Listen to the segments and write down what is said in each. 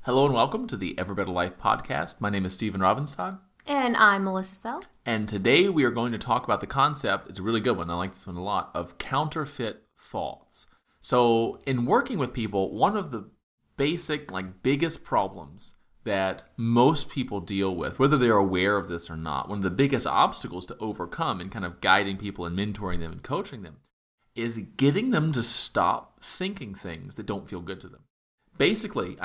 Hello and welcome to the Ever Better Life podcast. My name is Stephen Robinson. And I'm Melissa Sell. And today we are going to talk about the concept, it's a really good one, I like this one a lot, of counterfeit thoughts. So in working with people, one of the basic, biggest problems that most people deal with, whether they're aware of this or not, one of the biggest obstacles to overcome in kind of guiding people and mentoring them and coaching them is getting them to stop thinking things that don't feel good to them. Basically,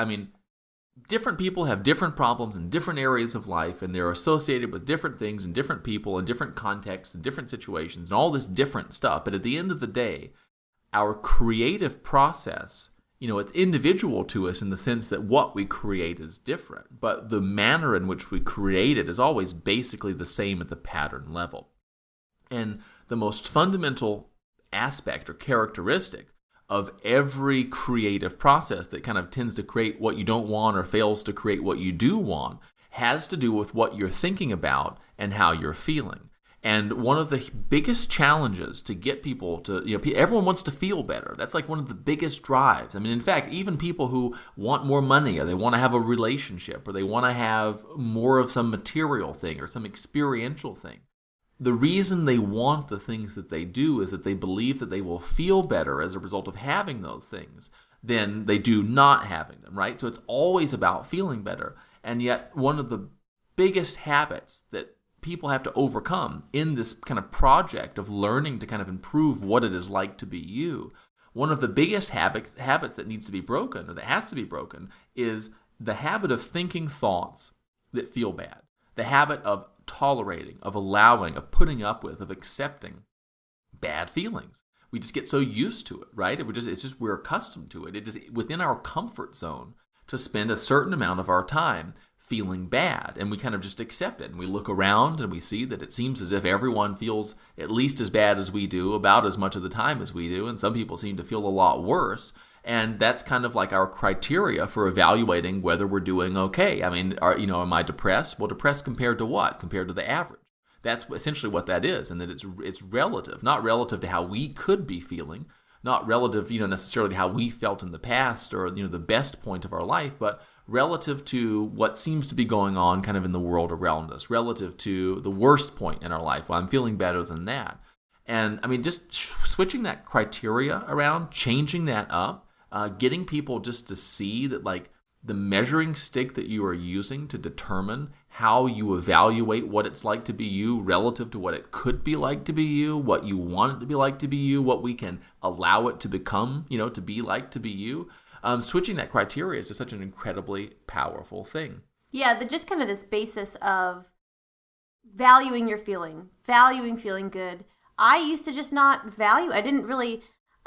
different people have different problems in different areas of life, and they're associated with different things and different people and different contexts and different situations and all this different stuff. But at the end of the day, our creative process, it's individual to us in the sense that what we create is different. But the manner in which we create it is always basically the same at the pattern level. And the most fundamental aspect or characteristic of every creative process that kind of tends to create what you don't want or fails to create what you do want has to do with what you're thinking about and how you're feeling. And one of the biggest challenges to get people to, everyone wants to feel better. That's like one of the biggest drives. In fact, even people who want more money or they want to have a relationship or they want to have more of some material thing or some experiential thing. The reason they want the things that they do is that they believe that they will feel better as a result of having those things than they do not having them, right? So it's always about feeling better. And yet one of the biggest habits that people have to overcome in this kind of project of learning to kind of improve what it is like to be you, one of the biggest habits that needs to be broken or that has to be broken is the habit of thinking thoughts that feel bad, the habit of tolerating, of allowing, of putting up with, of accepting bad feelings. We just get so used to it, right? We're accustomed to it. It is within our comfort zone to spend a certain amount of our time feeling bad, and we kind of just accept it. And we look around and we see that it seems as if everyone feels at least as bad as we do, about as much of the time as we do, and some people seem to feel a lot worse. And that's kind of like our criteria for evaluating whether we're doing okay. Am I depressed? Well, depressed compared to what? Compared to the average. That's essentially what that is, and that it's relative, not relative to how we could be feeling, not relative, necessarily to how we felt in the past or, the best point of our life, but relative to what seems to be going on kind of in the world around us, relative to the worst point in our life. Well, I'm feeling better than that. And just switching that criteria around, changing that up, getting people just to see that the measuring stick that you are using to determine how you evaluate what it's like to be you relative to what it could be like to be you, what you want it to be like to be you, what we can allow it to become, to be like to be you. Switching that criteria is just such an incredibly powerful thing. Yeah, just kind of this basis of valuing your feeling good. I used to just not value. I didn't really...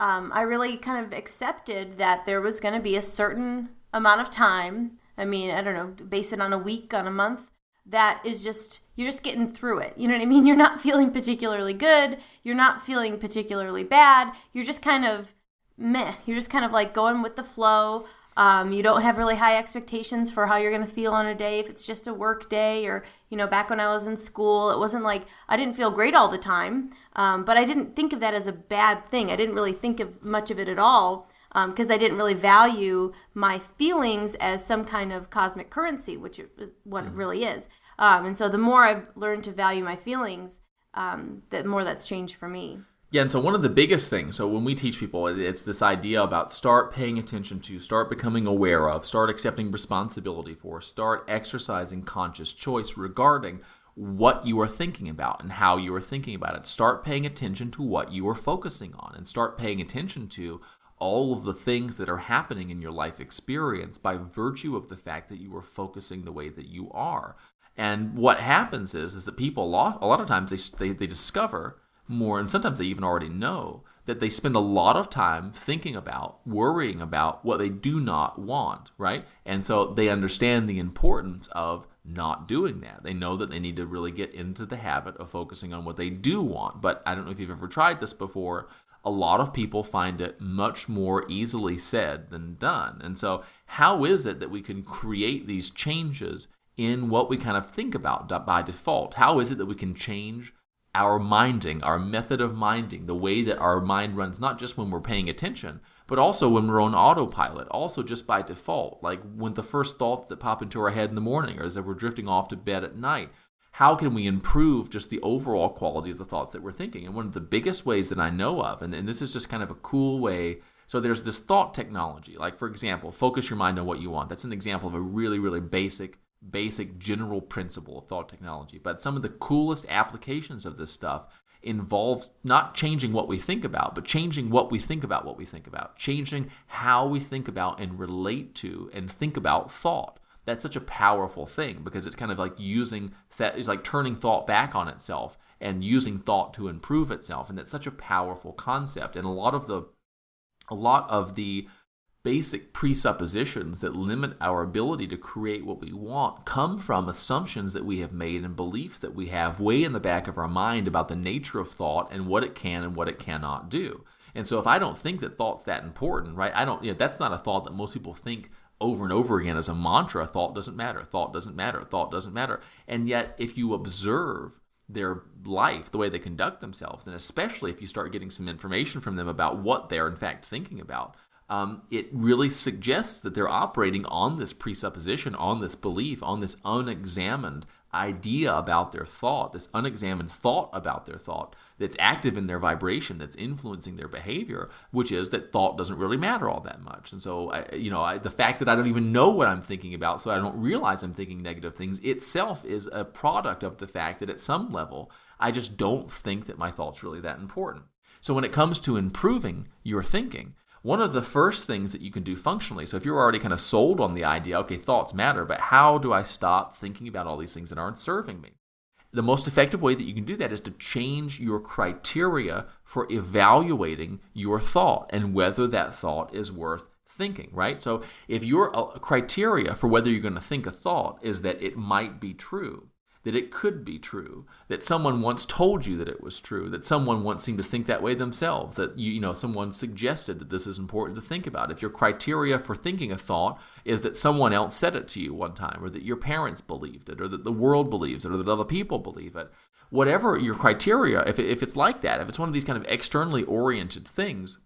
I really kind of accepted that there was going to be a certain amount of time, I don't know, base it on a week, on a month, that is you're just getting through it. You know what I mean? You're not feeling particularly good. You're not feeling particularly bad. You're just kind of meh. You're just kind of going with the flow. You don't have really high expectations for how you're going to feel on a day if it's just a work day or, back when I was in school, it wasn't like I didn't feel great all the time, but I didn't think of that as a bad thing. I didn't really think of much of it at all because I didn't really value my feelings as some kind of cosmic currency, which is what it really is. And so the more I've learned to value my feelings, the more that's changed for me. Yeah, and so one of the biggest things, so when we teach people, it's this idea about start paying attention to, start becoming aware of, start accepting responsibility for, start exercising conscious choice regarding what you are thinking about and how you are thinking about it. Start paying attention to what you are focusing on and start paying attention to all of the things that are happening in your life experience by virtue of the fact that you are focusing the way that you are. And what happens is that people, a lot of times they discover more, and sometimes they even already know, that they spend a lot of time thinking about, worrying about what they do not want, right? And so they understand the importance of not doing that. They know that they need to really get into the habit of focusing on what they do want. But I don't know if you've ever tried this before. A lot of people find it much more easily said than done. And so how is it that we can create these changes in what we kind of think about by default? How is it that we can change our minding, our method of minding, the way that our mind runs, not just when we're paying attention, but also when we're on autopilot, also just by default, like when the first thoughts that pop into our head in the morning or as we're drifting off to bed at night. How can we improve just the overall quality of the thoughts that we're thinking? And one of the biggest ways that I know of, and this is just kind of a cool way, so there's this thought technology, like for example, focus your mind on what you want. That's an example of a really, really basic general principle of thought technology. But some of the coolest applications of this stuff involves not changing what we think about, but changing what we think about what we think about, changing how we think about and relate to and think about thought. That's such a powerful thing because it's kind of like it's like turning thought back on itself and using thought to improve itself. And that's such a powerful concept. And a lot of the basic presuppositions that limit our ability to create what we want come from assumptions that we have made and beliefs that we have way in the back of our mind about the nature of thought and what it can and what it cannot do. And so if I don't think that thought's that important, right? That's not a thought that most people think over and over again as a mantra. Thought doesn't matter, thought doesn't matter, thought doesn't matter. And yet if you observe their life, the way they conduct themselves, and especially if you start getting some information from them about what they're in fact thinking about, it really suggests that they're operating on this presupposition, on this belief, on this unexamined idea about their thought, this unexamined thought about their thought that's active in their vibration, that's influencing their behavior, which is that thought doesn't really matter all that much. And so, the fact that I don't even know what I'm thinking about, so I don't realize I'm thinking negative things, itself is a product of the fact that at some level, I just don't think that my thought's really that important. So when it comes to improving your thinking, one of the first things that you can do functionally, so if you're already kind of sold on the idea, okay, thoughts matter, but how do I stop thinking about all these things that aren't serving me? The most effective way that you can do that is to change your criteria for evaluating your thought and whether that thought is worth thinking, right? So if your criteria for whether you're going to think a thought is that it might be true, that it could be true, that someone once told you that it was true, that someone once seemed to think that way themselves, that someone suggested that this is important to think about. If your criteria for thinking a thought is that someone else said it to you one time, or that your parents believed it, or that the world believes it, or that other people believe it, whatever your criteria, if it's like that, if it's one of these kind of externally oriented things,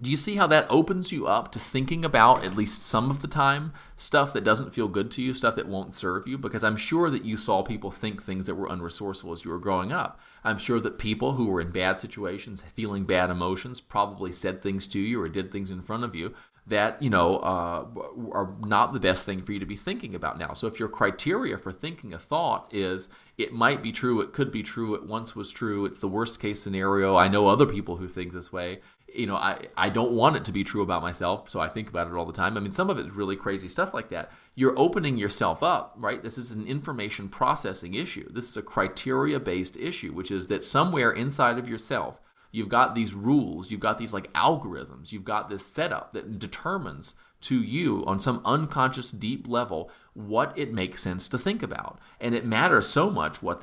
do you see how that opens you up to thinking about, at least some of the time, stuff that doesn't feel good to you, stuff that won't serve you? Because I'm sure that you saw people think things that were unresourceful as you were growing up. I'm sure that people who were in bad situations, feeling bad emotions, probably said things to you or did things in front of you that, are not the best thing for you to be thinking about now. So if your criteria for thinking a thought is, it might be true, it could be true, it once was true, it's the worst case scenario, I know other people who think this way, I don't want it to be true about myself, so I think about it all the time. I mean, some of it's really crazy stuff like that. You're opening yourself up, right? This is an information processing issue. This is a criteria-based issue, which is that somewhere inside of yourself, you've got these rules, you've got these like algorithms, you've got this setup that determines to you on some unconscious deep level what it makes sense to think about. And it matters so much what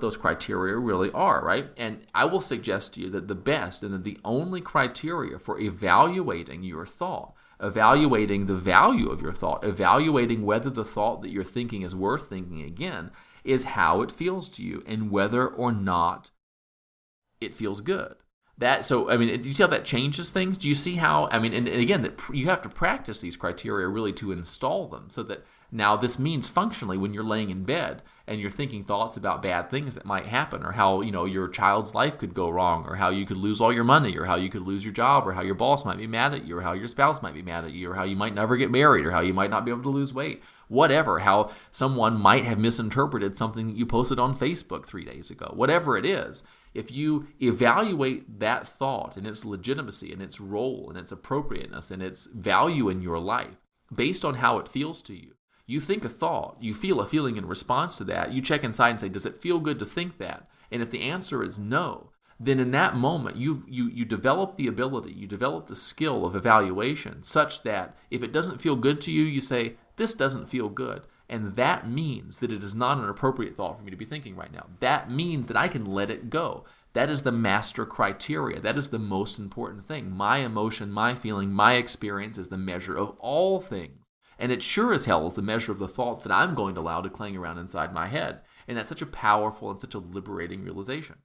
those criteria really are, right? And I will suggest to you that the best and the only criteria for evaluating your thought, evaluating the value of your thought, evaluating whether the thought that you're thinking is worth thinking again, is how it feels to you and whether or not it feels good. Do you see how that changes things? Do you see how, and again, that you have to practice these criteria really to install them, so that now this means functionally when you're laying in bed and you're thinking thoughts about bad things that might happen, or how, your child's life could go wrong, or how you could lose all your money, or how you could lose your job, or how your boss might be mad at you, or how your spouse might be mad at you, or how you might never get married, or how you might not be able to lose weight. Whatever, how someone might have misinterpreted something that you posted on Facebook 3 days ago. Whatever it is, if you evaluate that thought and its legitimacy and its role and its appropriateness and its value in your life based on how it feels to you, you think a thought, you feel a feeling in response to that, you check inside and say, does it feel good to think that? And if the answer is no, then in that moment, you develop the ability, you develop the skill of evaluation such that if it doesn't feel good to you, you say, this doesn't feel good. And that means that it is not an appropriate thought for me to be thinking right now. That means that I can let it go. That is the master criteria. That is the most important thing. My emotion, my feeling, my experience is the measure of all things. And it sure as hell is the measure of the thoughts that I'm going to allow to clang around inside my head. And that's such a powerful and such a liberating realization.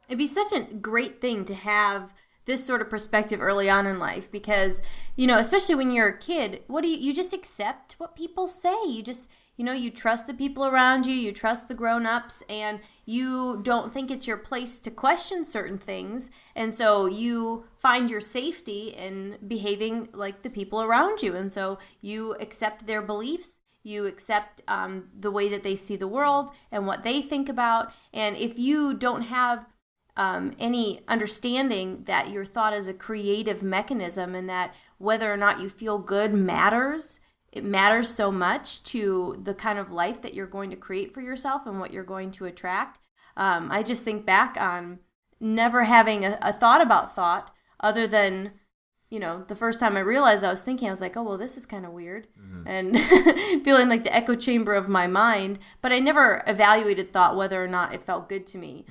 It'd be such a great thing to have this sort of perspective early on in life because, especially when you're a kid, you just accept what people say. You just, you trust the people around you, you trust the grown-ups, and you don't think it's your place to question certain things. And so you find your safety in behaving like the people around you. And so you accept their beliefs. You accept the way that they see the world and what they think about. And if you don't have any understanding that your thought is a creative mechanism and that whether or not you feel good matters, it matters so much to the kind of life that you're going to create for yourself and what you're going to attract. I just think back on never having a thought about thought other than, the first time I realized I was thinking, I was like, oh, well, this is kind of weird. Mm-hmm. And feeling like the echo chamber of my mind. But I never evaluated thought whether or not it felt good to me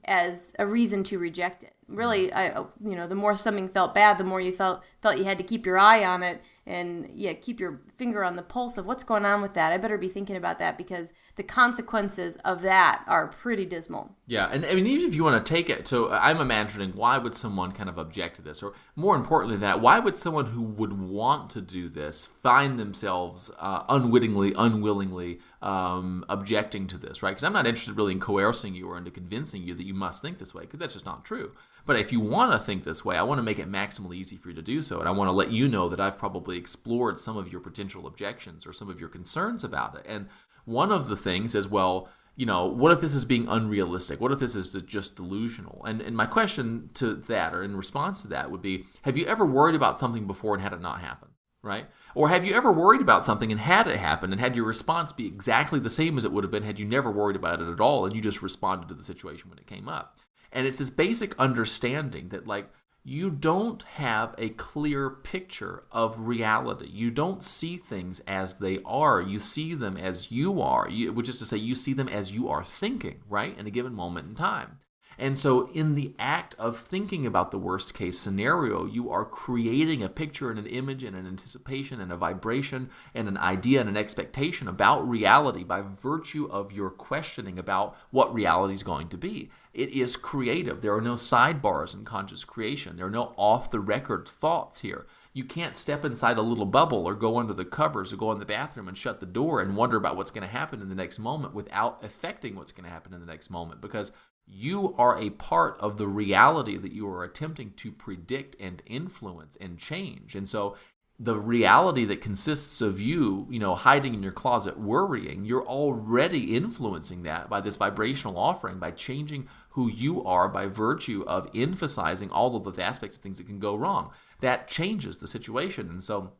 as a reason to reject it. Really, the more something felt bad, the more you felt you had to keep your eye on it and keep your finger on the pulse of what's going on with that. I better be thinking about that because the consequences of that are pretty dismal. Yeah, and I mean, even if you want to take it, so I'm imagining why would someone kind of object to this? Or more importantly than that, why would someone who would want to do this find themselves unwittingly, unwillingly objecting to this, right? Because I'm not interested really in coercing you or into convincing you that you must think this way, because that's just not true. But if you want to think this way, I want to make it maximally easy for you to do so. And I want to let you know that I've probably explored some of your potential objections or some of your concerns about it. And one of the things is, well, what if this is being unrealistic? What if this is just delusional? And my question to that, or in response to that, would be, have you ever worried about something before and had it not happen? Right? Or have you ever worried about something and had it happen and had your response be exactly the same as it would have been had you never worried about it at all and you just responded to the situation when it came up? And it's this basic understanding that, you don't have a clear picture of reality. You don't see things as they are. You see them as you are, which is to say you see them as you are thinking, right, in a given moment in time. And so in the act of thinking about the worst case scenario, you are creating a picture and an image and an anticipation and a vibration and an idea and an expectation about reality by virtue of your questioning about what reality is going to be. It is creative. There are no sidebars in conscious creation. There are no off-the-record thoughts here. You can't step inside a little bubble or go under the covers or go in the bathroom and shut the door and wonder about what's going to happen in the next moment without affecting what's going to happen in the next moment, because you are a part of the reality that you are attempting to predict and influence and change. And so the reality that consists of you, hiding in your closet worrying, you're already influencing that by this vibrational offering, by changing who you are by virtue of emphasizing all of the aspects of things that can go wrong. That changes the situation. And so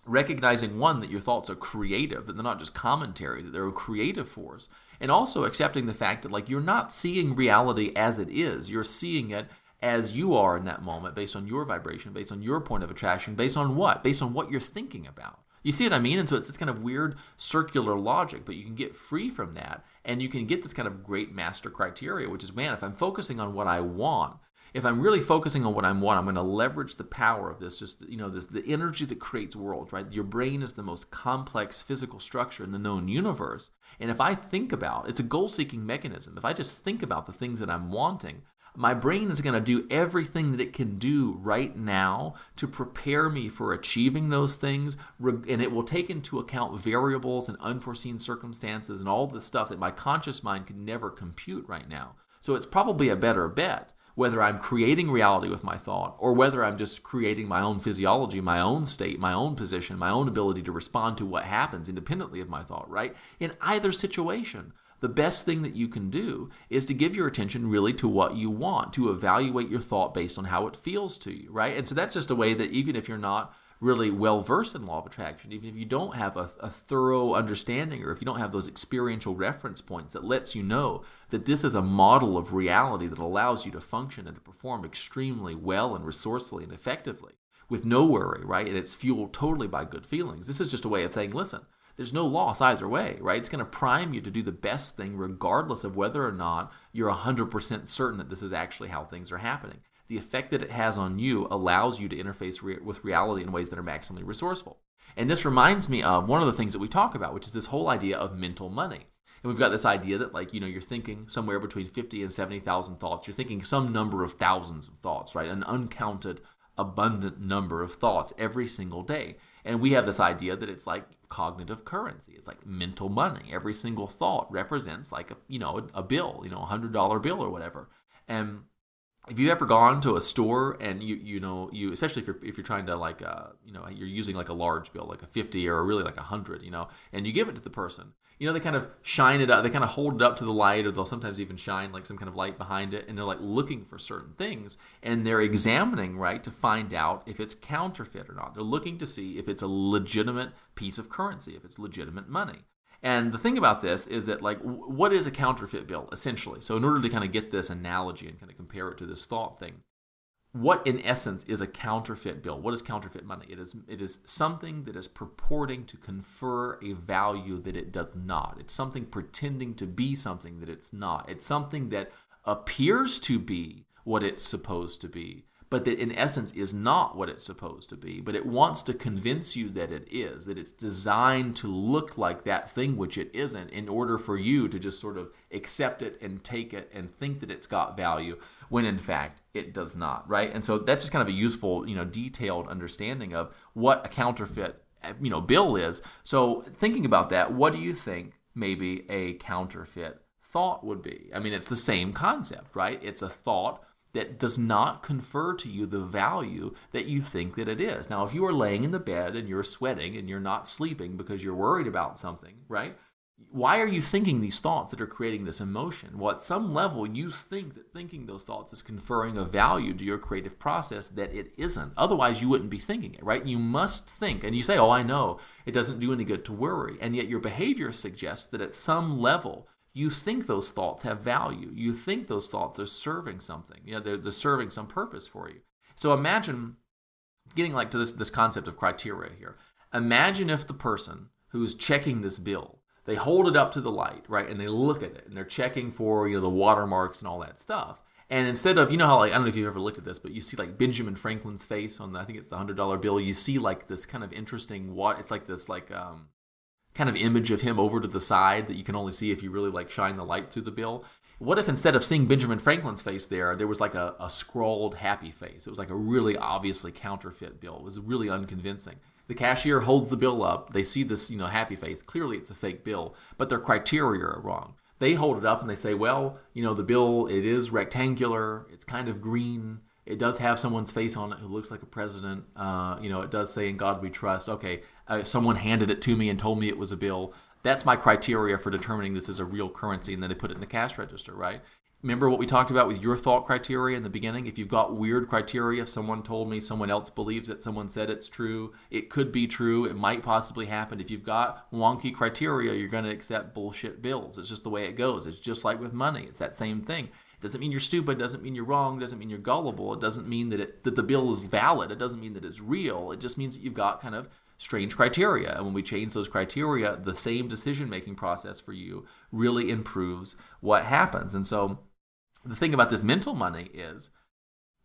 recognizing, one, that your thoughts are creative, that they're not just commentary, that they're a creative force, and also accepting the fact that you're not seeing reality as it is. You're seeing it as you are in that moment, based on your vibration, based on your point of attraction, based on what? Based on what you're thinking about. You see what I mean? And so it's this kind of weird circular logic, but you can get free from that, and you can get this kind of great master criteria, which is, man, if I'm focusing on what I want, if I'm really focusing on what I want, I'm going to leverage the power of this, the energy that creates worlds, right? Your brain is the most complex physical structure in the known universe. And if I think about, it's a goal-seeking mechanism. If I just think about the things that I'm wanting, my brain is going to do everything that it can do right now to prepare me for achieving those things, and it will take into account variables and unforeseen circumstances and all the stuff that my conscious mind can never compute right now. So it's probably a better bet whether I'm creating reality with my thought or whether I'm just creating my own physiology, my own state, my own position, my own ability to respond to what happens independently of my thought, right? In either situation, the best thing that you can do is to give your attention really to what you want, to evaluate your thought based on how it feels to you, right? And so that's just a way that even if you're not really well-versed in law of attraction, even if you don't have a thorough understanding, or if you don't have those experiential reference points that lets you know that this is a model of reality that allows you to function and to perform extremely well and resourcefully and effectively with no worry, right? And it's fueled totally by good feelings. This is just a way of saying, listen, there's no loss either way, right? It's going to prime you to do the best thing regardless of whether or not you're 100% certain that this is actually how things are happening. The effect that it has on you allows you to interface with reality in ways that are maximally resourceful. And this reminds me of one of the things that we talk about, which is this whole idea of mental money. And we've got this idea that, like, you're thinking somewhere between 50 and 70,000 thoughts. You're thinking some number of thousands of thoughts, right? An uncounted, abundant number of thoughts every single day. And we have this idea that it's like cognitive currency. It's like mental money. Every single thought represents like a bill, $100 bill or whatever. And if you've ever gone to a store and you especially if you're trying to like you're using like a large bill, like a 50 or really like 100, and you give it to the person, they kind of shine it up, they kind of hold it up to the light, or they'll sometimes even shine like some kind of light behind it, and they're like looking for certain things, and they're examining, right, to find out if it's counterfeit or not. They're looking to see if it's a legitimate piece of currency, if it's legitimate money. And the thing about this is that, like, what is a counterfeit bill, essentially? So in order to kind of get this analogy and kind of compare it to this thought thing, what in essence is a counterfeit bill? What is counterfeit money? It is something that is purporting to confer a value that it does not. It's something pretending to be something that it's not. It's something that appears to be what it's supposed to be, but that in essence is not what it's supposed to be. But it wants to convince you that it is, that it's designed to look like that thing which it isn't, in order for you to just sort of accept it and take it and think that it's got value, when in fact it does not, right? And so that's just kind of a useful, detailed understanding of what a counterfeit, bill is. So thinking about that, what do you think maybe a counterfeit thought would be? I mean, it's the same concept, right? It's a thought that does not confer to you the value that you think that it is. Now, if you are laying in the bed and you're sweating and you're not sleeping because you're worried about something, right? Why are you thinking these thoughts that are creating this emotion? Well, at some level, you think that thinking those thoughts is conferring a value to your creative process that it isn't. Otherwise, you wouldn't be thinking it, right? You must think, and you say, oh, I know, it doesn't do any good to worry. And yet your behavior suggests that at some level, you think those thoughts have value. You think those thoughts are serving something. They're serving some purpose for you. So imagine getting like to this concept of criteria here. Imagine if the person who is checking this bill, they hold it up to the light, right, and they look at it, and they're checking for the watermarks and all that stuff. And instead of, how, like, I don't know if you've ever looked at this, but you see like Benjamin Franklin's face on I think it's the $100 bill. You see like this kind of interesting it's like this like kind of image of him over to the side that you can only see if you really like shine the light through the bill. What if instead of seeing Benjamin Franklin's face there was like a scrawled happy face? It was like a really obviously counterfeit bill. It was really unconvincing. The cashier holds the bill up. They see this, happy face. Clearly it's a fake bill, but their criteria are wrong. They hold it up and they say, well, the bill, it is rectangular. It's kind of green. It does have someone's face on it who looks like a president. It does say, "In God we trust." Okay, someone handed it to me and told me it was a bill. That's my criteria for determining this is a real currency, and then they put it in the cash register, right? Remember what we talked about with your thought criteria in the beginning? If you've got weird criteria, if someone told me, someone else believes it, someone said it's true, it could be true, it might possibly happen. If you've got wonky criteria, you're going to accept bullshit bills. It's just the way it goes. It's just like with money. It's that same thing. It doesn't mean you're stupid, doesn't mean you're wrong, doesn't mean you're gullible. It doesn't mean that the bill is valid. It doesn't mean that it's real. It just means that you've got kind of strange criteria. And when we change those criteria, the same decision-making process for you really improves what happens. And so the thing about this mental money is,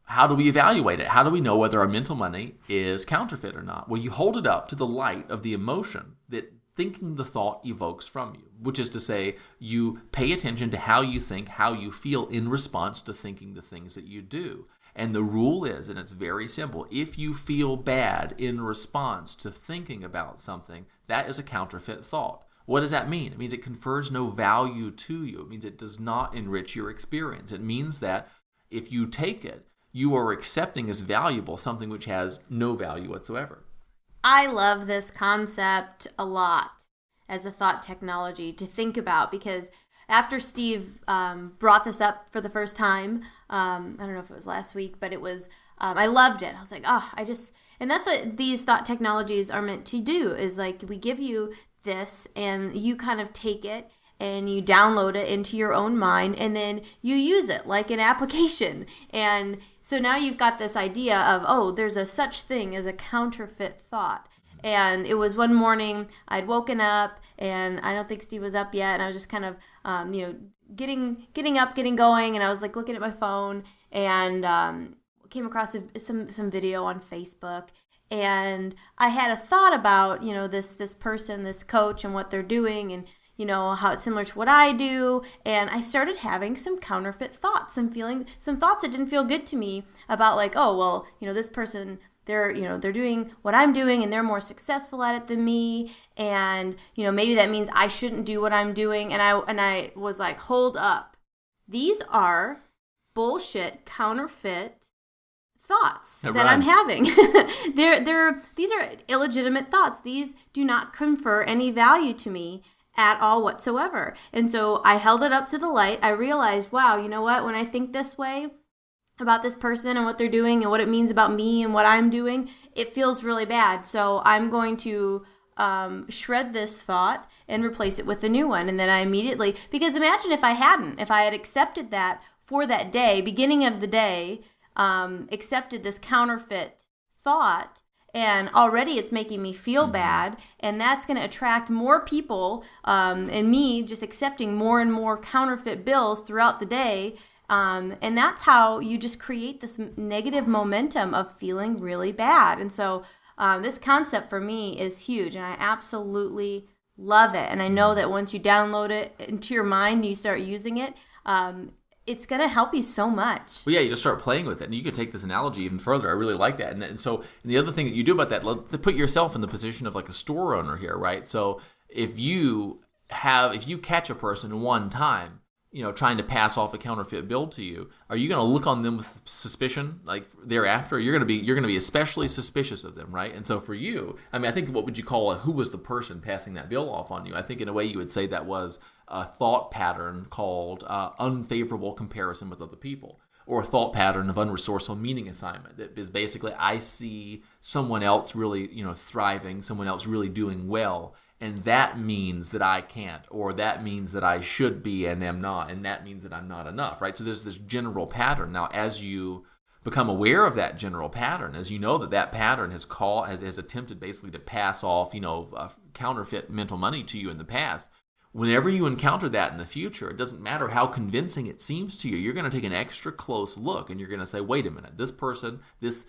how do we evaluate it? How do we know whether our mental money is counterfeit or not? Well, you hold it up to the light of the emotion that thinking the thought evokes from you, which is to say, you pay attention to how you think, how you feel in response to thinking the things that you do. And the rule is, and it's very simple, if you feel bad in response to thinking about something, that is a counterfeit thought. What does that mean? It means it confers no value to you. It means it does not enrich your experience. It means that if you take it, you are accepting as valuable something which has no value whatsoever. I love this concept a lot as a thought technology to think about, because after Steve brought this up for the first time, I don't know if it was last week, but it was, I loved it. I was like, and that's what these thought technologies are meant to do, is like we give you this and you kind of take it and you download it into your own mind, and then you use it like an application. And so now you've got this idea of, there's a such thing as a counterfeit thought. And it was one morning I'd woken up, and I don't think Steve was up yet, and I was just kind of, getting up, getting going, and I was like looking at my phone, and came across some video on Facebook, and I had a thought about, this person, this coach, and what they're doing, and how it's similar to what I do. And I started having some counterfeit thoughts and feeling some thoughts that didn't feel good to me about like, oh, well, this person, they're doing what I'm doing and they're more successful at it than me. And, maybe that means I shouldn't do what I'm doing. And I was like, hold up. These are bullshit, counterfeit thoughts that I'm having. These are illegitimate thoughts. These do not confer any value to me at all whatsoever. And so I held it up to the light. I realized, wow, you know what? When I think this way about this person and what they're doing and what it means about me and what I'm doing, it feels really bad. So I'm going to shred this thought and replace it with a new one. And then I immediately, because imagine if I had accepted that for that day, beginning of the day, accepted this counterfeit thought, and already it's making me feel bad, and that's going to attract more people, and me just accepting more and more counterfeit bills throughout the day, and that's how you just create this negative momentum of feeling really bad. And so this concept for me is huge, and I absolutely love it. And I know that once you download it into your mind and you start using it, it's going to help you so much. Well, yeah, you just start playing with it, and you can take this analogy even further. I really like that. And so the other thing that you do about that, put yourself in the position of like a store owner here, right? So if you catch a person one time, trying to pass off a counterfeit bill to you, are you going to look on them with suspicion like thereafter? You're going to be especially suspicious of them, right? And so for you, I think what would you call who was the person passing that bill off on you? I think in a way you would say that was a thought pattern called unfavorable comparison with other people, or a thought pattern of unresourceful meaning assignment. That is basically, I see someone else really, thriving, someone else really doing well, and that means that I can't, or that means that I should be and am not, and that means that I'm not enough, right? So there's this general pattern. Now, as you become aware of that general pattern, as you know that pattern has attempted basically to pass off, counterfeit mental money to you in the past, whenever you encounter that in the future, it doesn't matter how convincing it seems to you, you're going to take an extra close look and you're going to say, wait a minute, this person, this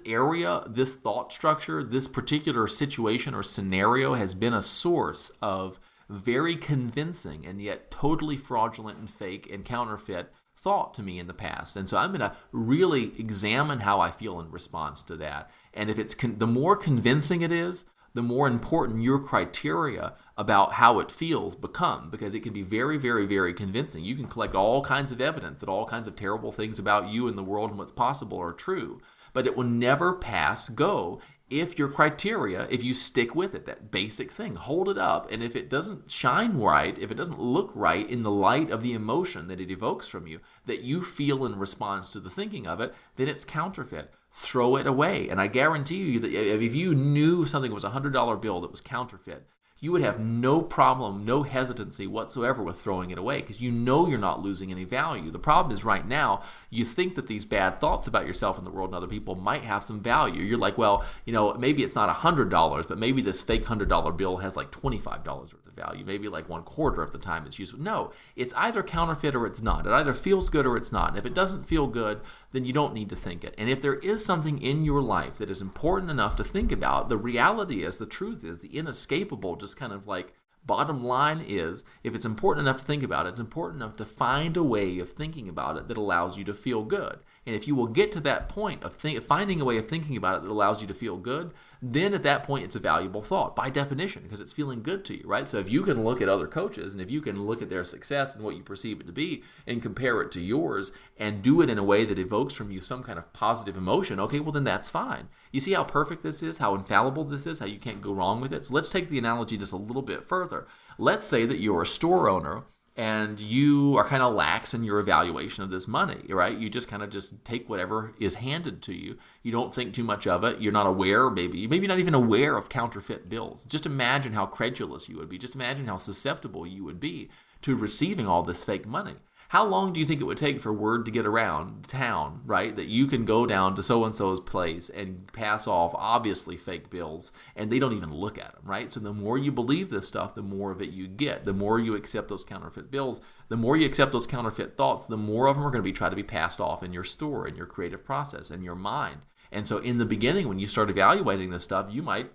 area, this thought structure, this particular situation or scenario has been a source of very convincing and yet totally fraudulent and fake and counterfeit thought to me in the past. And so I'm going to really examine how I feel in response to that. And if it's the more convincing it is, the more important your criteria about how it feels become, because it can be very, very, very convincing. You can collect all kinds of evidence that all kinds of terrible things about you and the world and what's possible are true, but it will never pass go if your criteria, if you stick with it, that basic thing, hold it up, and if it doesn't shine right, if it doesn't look right in the light of the emotion that it evokes from you, that you feel in response to the thinking of it, then it's counterfeit. Throw it away. And I guarantee you that if you knew something was a $100 bill that was counterfeit, you would have no problem, no hesitancy whatsoever with throwing it away, because you know you're not losing any value. The problem is right now, you think that these bad thoughts about yourself and the world and other people might have some value. You're like, well, maybe it's not $100, but maybe this fake $100 bill has like $25 worth of value. Maybe like 1/4 of the time it's useful. No, it's either counterfeit or it's not. It either feels good or it's not. And if it doesn't feel good, then you don't need to think it. And if there is something in your life that is important enough to think about, the reality is, the truth is, the inescapable, just kind of like bottom line is, if it's important enough to think about it, it's important enough to find a way of thinking about it that allows you to feel good. And if you will get to that point of finding a way of thinking about it that allows you to feel good, then at that point it's a valuable thought by definition, because it's feeling good to you, right? So if you can look at other coaches and if you can look at their success and what you perceive it to be and compare it to yours and do it in a way that evokes from you some kind of positive emotion, okay, well then that's fine. You see how perfect this is, how infallible this is, how you can't go wrong with it? So let's take the analogy just a little bit further. Let's say that you're a store owner and you are kind of lax in your evaluation of this money, right? You just kind of just take whatever is handed to you. You don't think too much of it. You're not aware, maybe not even aware of counterfeit bills. Just imagine how credulous you would be. Just imagine how susceptible you would be to receiving all this fake money. How long do you think it would take for word to get around town, right, that you can go down to so-and-so's place and pass off obviously fake bills, and they don't even look at them, right? So the more you believe this stuff, the more of it you get. The more you accept those counterfeit bills, the more you accept those counterfeit thoughts, the more of them are going to try to be passed off in your store, in your creative process, in your mind. And so in the beginning, when you start evaluating this stuff, you might,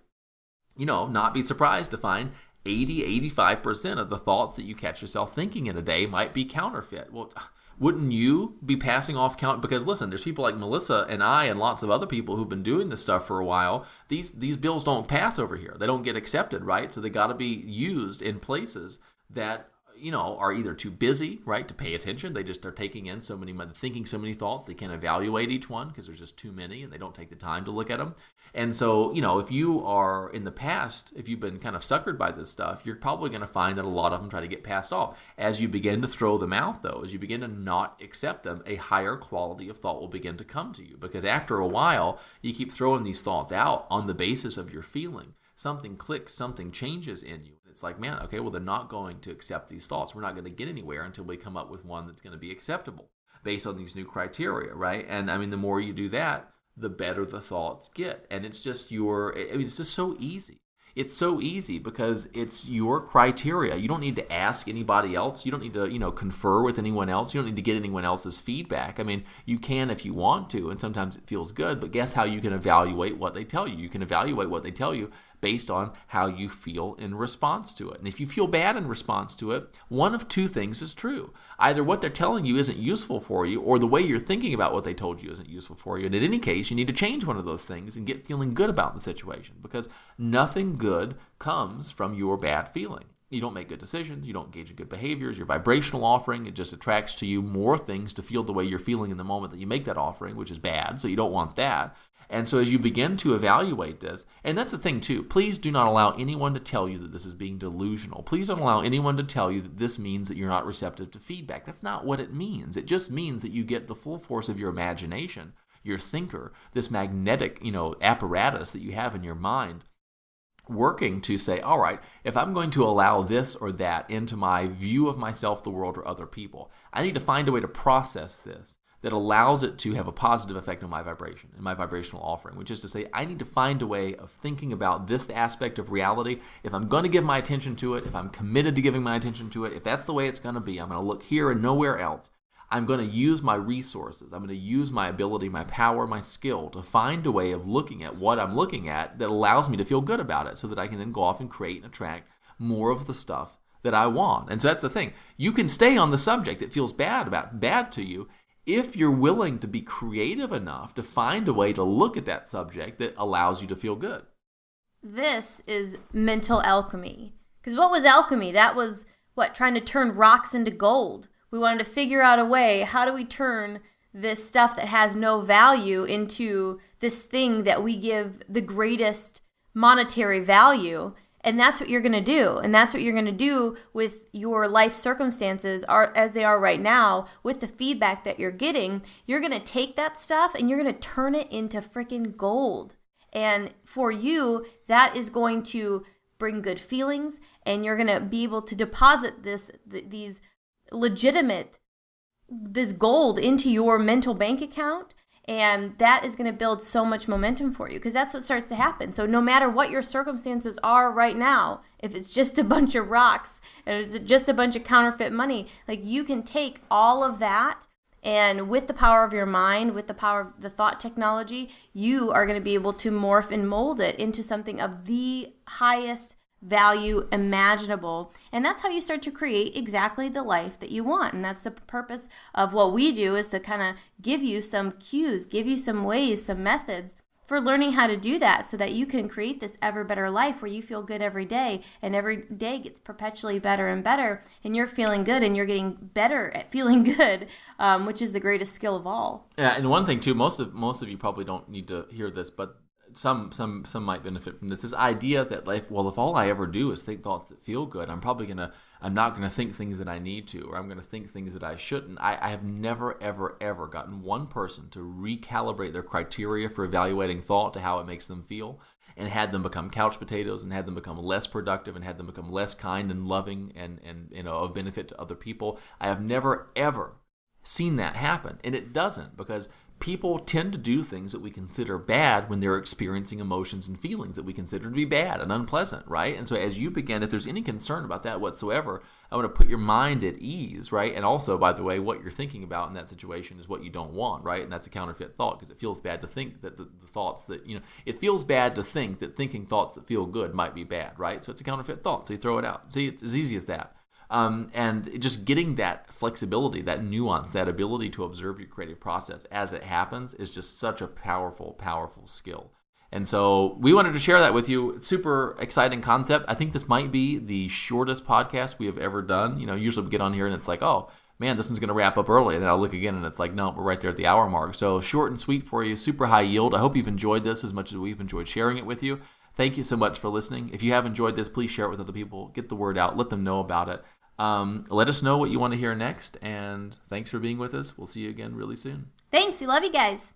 not be surprised to find 85% of the thoughts that you catch yourself thinking in a day might be counterfeit. Well, wouldn't you be passing off because listen, there's people like Melissa and I and lots of other people who've been doing this stuff for a while. These bills don't pass over here. They don't get accepted, right? So they got to be used in places that are either too busy, right, to pay attention. They just are thinking so many thoughts, they can't evaluate each one because there's just too many and they don't take the time to look at them. And so, if you are in the past, if you've been kind of suckered by this stuff, you're probably going to find that a lot of them try to get passed off. As you begin to throw them out, though, as you begin to not accept them, a higher quality of thought will begin to come to you, because after a while, you keep throwing these thoughts out on the basis of your feeling. Something clicks, something changes in you. It's like, man, okay, well, they're not going to accept these thoughts. We're not going to get anywhere until we come up with one that's going to be acceptable based on these new criteria, right? And I mean, the more you do that, the better the thoughts get. And it's just it's just so easy. It's so easy because it's your criteria. You don't need to ask anybody else. You don't need to, confer with anyone else. You don't need to get anyone else's feedback. I mean, you can if you want to, and sometimes it feels good, but guess how you can evaluate what they tell you? You can evaluate what they tell you based on how you feel in response to it. And if you feel bad in response to it, one of two things is true. Either what they're telling you isn't useful for you, or the way you're thinking about what they told you isn't useful for you. And in any case, you need to change one of those things and get feeling good about the situation, because nothing good comes from your bad feeling. You don't make good decisions. You don't engage in good behaviors. Your vibrational offering, it just attracts to you more things to feel the way you're feeling in the moment that you make that offering, which is bad. So you don't want that. And so as you begin to evaluate this, and that's the thing too, please do not allow anyone to tell you that this is being delusional. Please don't allow anyone to tell you that this means that you're not receptive to feedback. That's not what it means. It just means that you get the full force of your imagination, your thinker, this magnetic, apparatus that you have in your mind, working to say, all right, if I'm going to allow this or that into my view of myself, the world, or other people, I need to find a way to process this that allows it to have a positive effect on my vibration and my vibrational offering, which is to say, I need to find a way of thinking about this aspect of reality. If I'm going to give my attention to it, if I'm committed to giving my attention to it, if that's the way it's going to be, I'm going to look here and nowhere else. I'm going to use my resources. I'm going to use my ability, my power, my skill to find a way of looking at what I'm looking at that allows me to feel good about it, so that I can then go off and create and attract more of the stuff that I want. And so that's the thing. You can stay on the subject that feels bad to you, if you're willing to be creative enough to find a way to look at that subject that allows you to feel good. This is mental alchemy. Because what was alchemy? That was, trying to turn rocks into gold. We wanted to figure out a way, how do we turn this stuff that has no value into this thing that we give the greatest monetary value? And that's what you're going to do. And that's what you're going to do with your life circumstances as they are right now, with the feedback that you're getting. You're going to take that stuff and you're going to turn it into freaking gold. And for you, that is going to bring good feelings, and you're going to be able to deposit this gold into your mental bank account. And that is going to build so much momentum for you, because that's what starts to happen. So no matter what your circumstances are right now, if it's just a bunch of rocks and it's just a bunch of counterfeit money, you can take all of that, and with the power of your mind, with the power of the thought technology, you are going to be able to morph and mold it into something of the highest value imaginable. And that's how you start to create exactly the life that you want. And that's the purpose of what we do, is to kind of give you some cues, give you some ways, some methods for learning how to do that, so that you can create this ever better life where you feel good every day, and every day gets perpetually better and better, and you're feeling good, and you're getting better at feeling good, which is the greatest skill of all. Yeah, and one thing too, most of you probably don't need to hear this, but some might benefit from this idea that if all I ever do is think thoughts that feel good, I'm not going to think things that I need to, or I'm going to think things that I shouldn't. I have never, ever, ever gotten one person to recalibrate their criteria for evaluating thought to how it makes them feel, and had them become couch potatoes, and had them become less productive, and had them become less kind and loving and of benefit to other people. I have never, ever seen that happen. And it doesn't, because people tend to do things that we consider bad when they're experiencing emotions and feelings that we consider to be bad and unpleasant, right? And so as you begin, if there's any concern about that whatsoever, I want to put your mind at ease, right? And also, by the way, what you're thinking about in that situation is what you don't want, right? And that's a counterfeit thought, because it feels bad to think that the thoughts that, it feels bad to think that thinking thoughts that feel good might be bad, right? So it's a counterfeit thought, so you throw it out. See, it's as easy as that. And just getting that flexibility, that nuance, that ability to observe your creative process as it happens is just such a powerful, powerful skill. And so we wanted to share that with you. It's super exciting concept. I think this might be the shortest podcast we have ever done. Usually we get on here and it's like, oh, man, this one's going to wrap up early. And then I'll look again and it's like, no, we're right there at the hour mark. So short and sweet for you, super high yield. I hope you've enjoyed this as much as we've enjoyed sharing it with you. Thank you so much for listening. If you have enjoyed this, please share it with other people. Get the word out. Let them know about it. Let us know what you want to hear next. And thanks for being with us. We'll see you again really soon. Thanks. We love you guys.